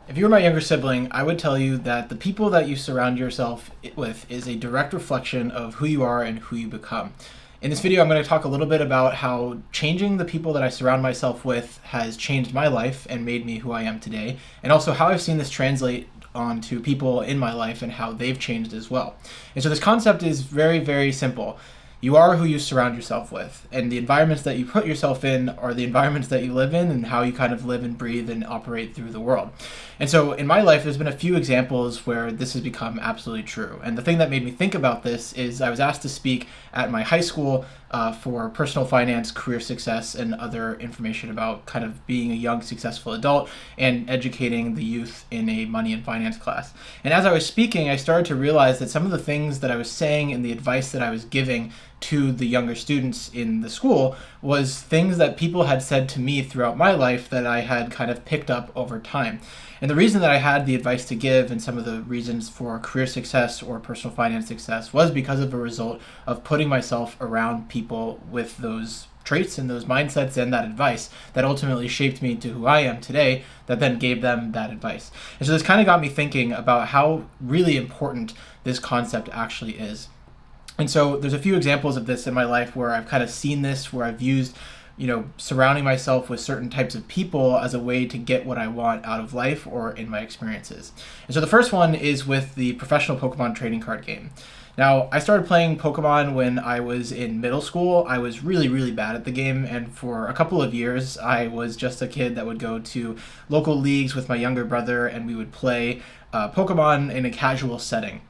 If you were my younger sibling, I would tell you that the people that you surround yourself with is a direct reflection of who you are and who you become. In this video, I'm going to talk a little bit about how changing the people that I surround myself with has changed my life and made me who I am today, and also how I've seen this translate onto people in my life and how they've changed as well. And so this concept is very, very simple. You are who you surround yourself with, and the environments that you put yourself in are the environments that you live in and how you kind of live and breathe and operate through the world. And so in my life, there's been a few examples where this has become absolutely true. And the thing that made me think about this is I was asked to speak at my high school for personal finance, career success, and other information about kind of being a young, successful adult and educating the youth in a money and finance class. And as I was speaking, I started to realize that some of the things that I was saying and the advice that I was giving to the younger students in the school was things that people had said to me throughout my life that I had kind of picked up over time. And the reason that I had the advice to give and some of the reasons for career success or personal finance success was because of a result of putting myself around people with those traits and those mindsets and that advice that ultimately shaped me to who I am today, that then gave them that advice. And so this kind of got me thinking about how really important this concept actually is. And so there's a few examples of this in my life where I've kind of seen this, where I've used, surrounding myself with certain types of people as a way to get what I want out of life or in my experiences. And so the first one is with the professional Pokemon trading card game. Now, I started playing Pokemon when I was in middle school. I was really, really bad at the game, and for a couple of years, I was just a kid that would go to local leagues with my younger brother, and we would play Pokemon in a casual setting.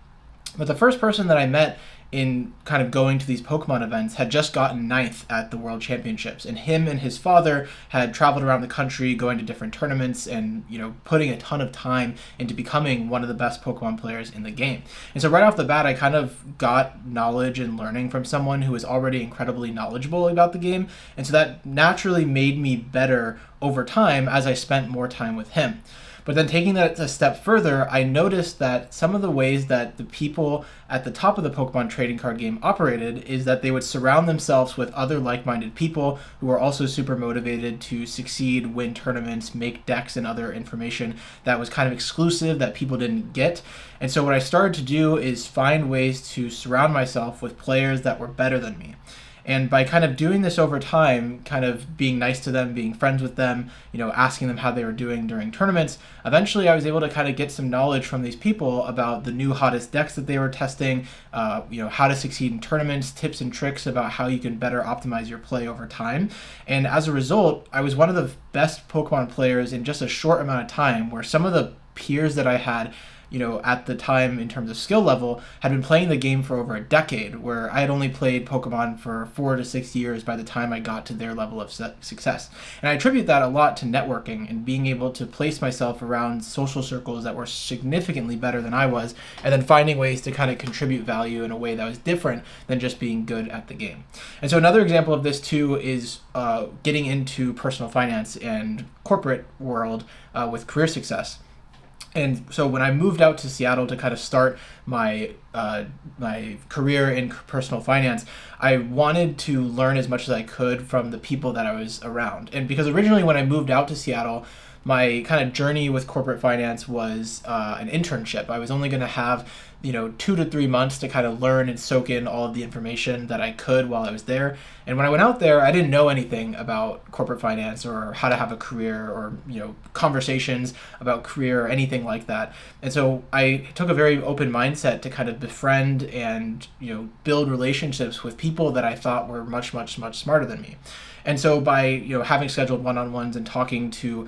But the first person that I met in kind of going to these Pokemon events had just gotten ninth at the World Championships, and him and his father had traveled around the country going to different tournaments and putting a ton of time into becoming one of the best Pokemon players in the game. And so right off the bat, I kind of got knowledge and learning from someone who was already incredibly knowledgeable about the game, and so that naturally made me better over time as I spent more time with him. But then taking that a step further, I noticed that some of the ways that the people at the top of the Pokemon trading card game operated is that they would surround themselves with other like-minded people who are also super motivated to succeed, win tournaments, make decks and other information that was kind of exclusive that people didn't get. And so what I started to do is find ways to surround myself with players that were better than me. And by kind of doing this over time, kind of being nice to them, being friends with them, asking them how they were doing during tournaments, eventually I was able to kind of get some knowledge from these people about the new hottest decks that they were testing, how to succeed in tournaments, tips and tricks about how you can better optimize your play over time. And as a result, I was one of the best Pokemon players in just a short amount of time, where some of the peers that I had at the time in terms of skill level, had been playing the game for over a decade, where I had only played Pokemon for 4 to 6 years by the time I got to their level of success. And I attribute that a lot to networking and being able to place myself around social circles that were significantly better than I was, and then finding ways to kind of contribute value in a way that was different than just being good at the game. And so another example of this too is getting into personal finance and corporate world with career success. And so when I moved out to Seattle to kind of start my career in personal finance, I wanted to learn as much as I could from the people that I was around. And because originally when I moved out to Seattle, my kind of journey with corporate finance was an internship. I was only going to have 2 to 3 months to kind of learn and soak in all of the information that I could while I was there. And when I went out there, I didn't know anything about corporate finance or how to have a career or conversations about career or anything like that. And so I took a very open mindset to kind of befriend and build relationships with people that I thought were much, much, much smarter than me. And so by having scheduled one-on-ones and talking to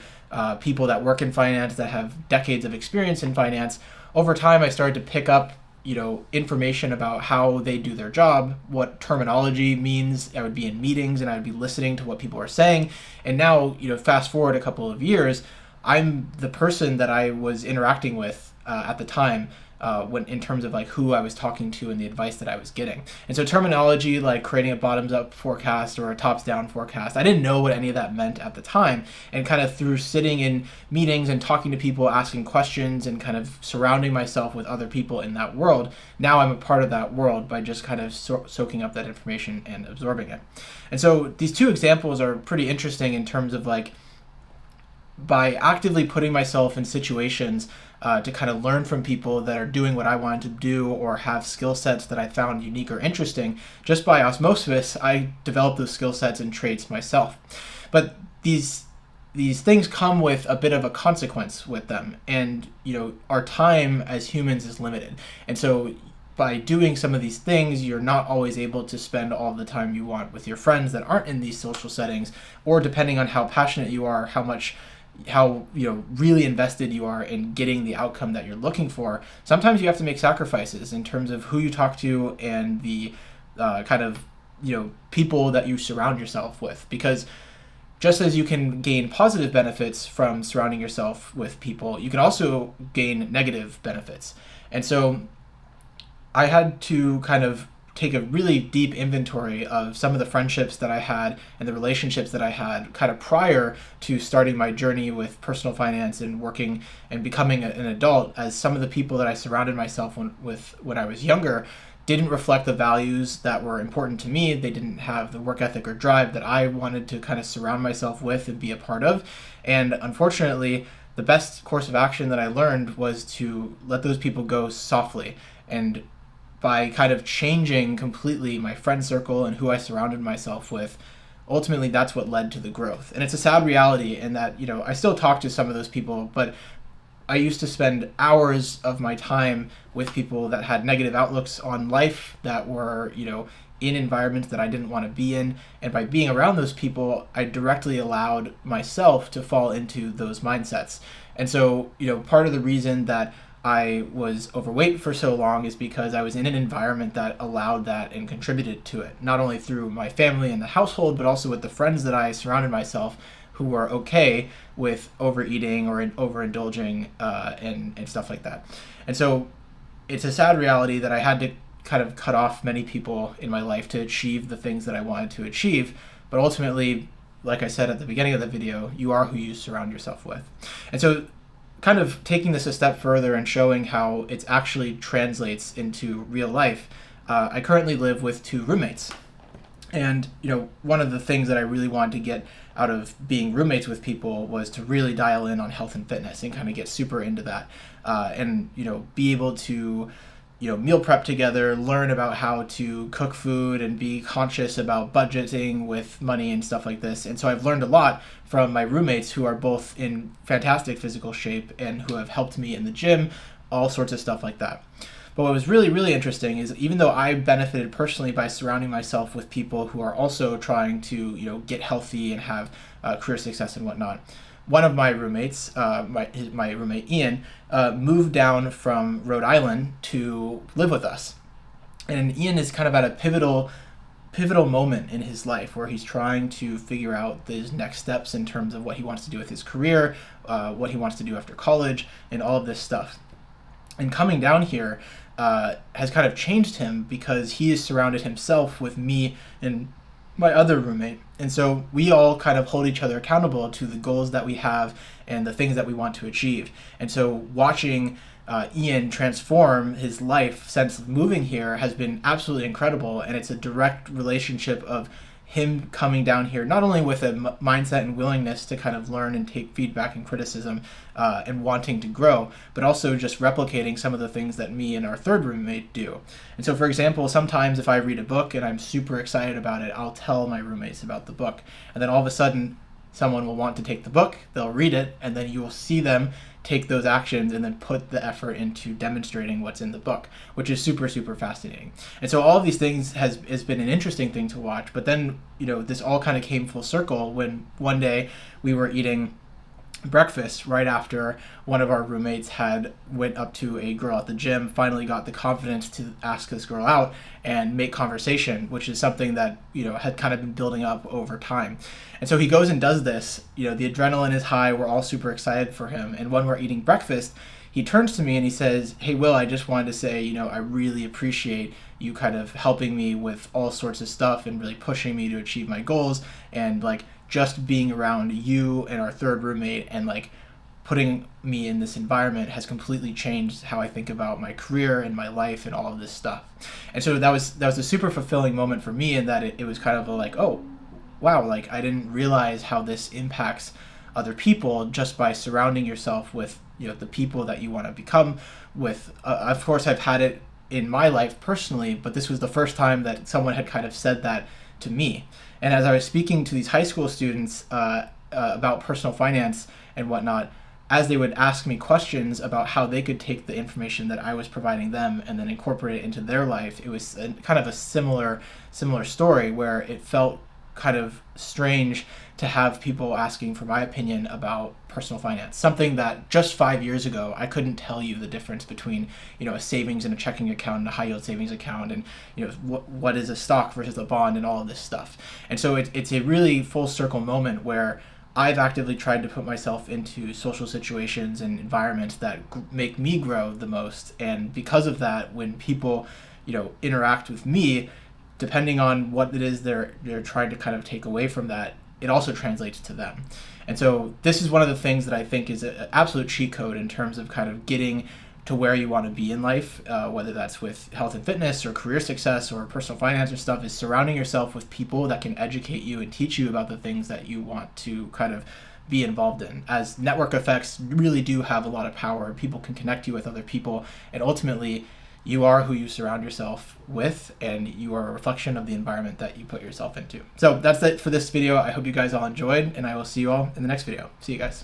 people that work in finance that have decades of experience in finance, over time I started to pick up information about how they do their job, what terminology means. I would be in meetings and I would be listening to what people are saying. And now, fast forward a couple of years, I'm the person that I was interacting with at the time when in terms of like who I was talking to and the advice that I was getting. And so terminology like creating a bottoms up forecast or a tops down forecast, I didn't know what any of that meant at the time. And kind of through sitting in meetings and talking to people, asking questions and kind of surrounding myself with other people in that world, now I'm a part of that world by just kind of soaking up that information and absorbing it. And so these two examples are pretty interesting in terms of like by actively putting myself in situations to kind of learn from people that are doing what I wanted to do or have skill sets that I found unique or interesting, just by osmosis, I developed those skill sets and traits myself. But these things come with a bit of a consequence with them, and our time as humans is limited, and so by doing some of these things, you're not always able to spend all the time you want with your friends that aren't in these social settings, or depending on how passionate you are, how really invested you are in getting the outcome that you're looking for. Sometimes you have to make sacrifices in terms of who you talk to and the kind of people that you surround yourself with, because just as you can gain positive benefits from surrounding yourself with people, you can also gain negative benefits. And so I had to kind of take a really deep inventory of some of the friendships that I had and the relationships that I had kind of prior to starting my journey with personal finance and working and becoming an adult, as some of the people that I surrounded myself with when I was younger didn't reflect the values that were important to me. They didn't have the work ethic or drive that I wanted to kind of surround myself with and be a part of. And unfortunately, the best course of action that I learned was to let those people go softly. And by kind of changing completely my friend circle and who I surrounded myself with, ultimately that's what led to the growth. And it's a sad reality in that, I still talk to some of those people, but I used to spend hours of my time with people that had negative outlooks on life, that were, in environments that I didn't want to be in. And by being around those people, I directly allowed myself to fall into those mindsets. And so, part of the reason that I was overweight for so long is because I was in an environment that allowed that and contributed to it, not only through my family and the household, but also with the friends that I surrounded myself who were okay with overeating or overindulging and stuff like that. And so it's a sad reality that I had to kind of cut off many people in my life to achieve the things that I wanted to achieve. But ultimately, like I said at the beginning of the video, you are who you surround yourself with. And so kind of taking this a step further and showing how it actually translates into real life, I currently live with 2 roommates. And, one of the things that I really wanted to get out of being roommates with people was to really dial in on health and fitness and kind of get super into that. And, be able to, meal prep together, learn about how to cook food and be conscious about budgeting with money and stuff like this. And so I've learned a lot from my roommates, who are both in fantastic physical shape and who have helped me in the gym, all sorts of stuff like that. But what was really, really interesting is, even though I benefited personally by surrounding myself with people who are also trying to, get healthy and have career success and whatnot, one of my roommates, my roommate Ian, moved down from Rhode Island to live with us. And Ian is kind of at a pivotal moment in his life where he's trying to figure out his next steps in terms of what he wants to do with his career, what he wants to do after college, and all of this stuff. And coming down here has kind of changed him, because he has surrounded himself with me and my other roommate. And so we all kind of hold each other accountable to the goals that we have and the things that we want to achieve. And so watching Ian transform his life since moving here has been absolutely incredible. And it's a direct relationship of him coming down here, not only with a mindset and willingness to kind of learn and take feedback and criticism and wanting to grow, but also just replicating some of the things that me and our third roommate do. And so, for example, sometimes if I read a book and I'm super excited about it, I'll tell my roommates about the book. And then all of a sudden, someone will want to take the book, they'll read it, and then you will see them take those actions and then put the effort into demonstrating what's in the book, which is super, super fascinating. And so all of these things has been an interesting thing to watch. But then, this all kind of came full circle when one day we were eating breakfast right after one of our roommates had went up to a girl at the gym, finally got the confidence to ask this girl out and make conversation, which is something that had kind of been building up over time. And so he goes and does this. The adrenaline is high, we're all super excited for him, and when we're eating breakfast, he turns to me and he says, "Hey Will, I just wanted to say, I really appreciate you kind of helping me with all sorts of stuff and really pushing me to achieve my goals, and just being around you and our third roommate and putting me in this environment has completely changed how I think about my career and my life and all of this stuff." And so that was a super fulfilling moment for me, in that it was kind of oh wow, I didn't realize how this impacts other people just by surrounding yourself with the people that you want to become with. Of course, I've had it in my life personally, but this was the first time that someone had kind of said that to me. And as I was speaking to these high school students about personal finance and whatnot, as they would ask me questions about how they could take the information that I was providing them and then incorporate it into their life, it was kind of a similar story where it felt kind of strange to have people asking for my opinion about personal finance, something that just 5 years ago I couldn't tell you the difference between a savings and a checking account and a high yield savings account, and what is a stock versus a bond and all of this stuff. And so it's a really full circle moment where I've actively tried to put myself into social situations and environments that make me grow the most. And because of that, when people, interact with me, depending on what it is they're trying to kind of take away from that, it also translates to them. And so this is one of the things that I think is an absolute cheat code in terms of kind of getting to where you want to be in life, whether that's with health and fitness or career success or personal finance or stuff, is surrounding yourself with people that can educate you and teach you about the things that you want to kind of be involved in. As network effects really do have a lot of power. People can connect you with other people, and ultimately you are who you surround yourself with, and you are a reflection of the environment that you put yourself into. So that's it for this video. I hope you guys all enjoyed, and I will see you all in the next video. See you guys.